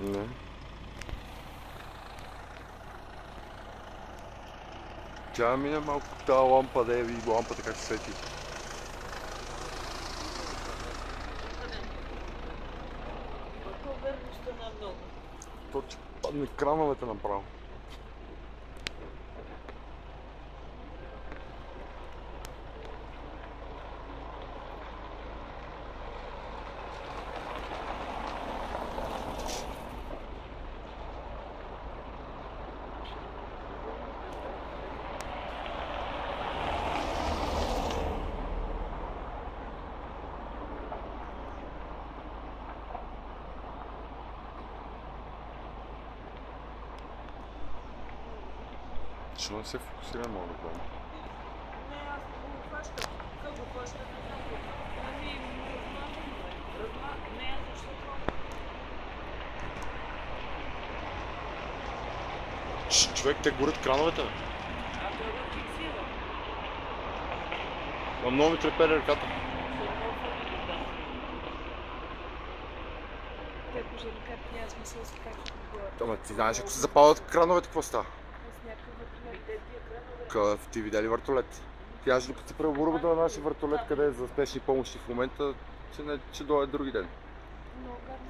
Не. Тя мине малко тази лампа, да е ви лампата как се свети. Верността на много. То че падне крановете направо. Защо не се фокусира много добре? Не, аз го хващам. Как го хващам? Не знам го. Ами, не, защото... Човек, те горят крановете. А той го фиксира. Ма много ми трепери ръката. Те пожарникарите няма смисъл да се качват отгоре. Ама ти знаеш, ако се запалят крановете, какво става? С някакъв въртолет. Те тия кранове. Ти видя ли въртолет? Тя аж докато се преоборудва на нашия въртолет, къде е за спешни помощи в момента, че дойде други ден. Много гадно.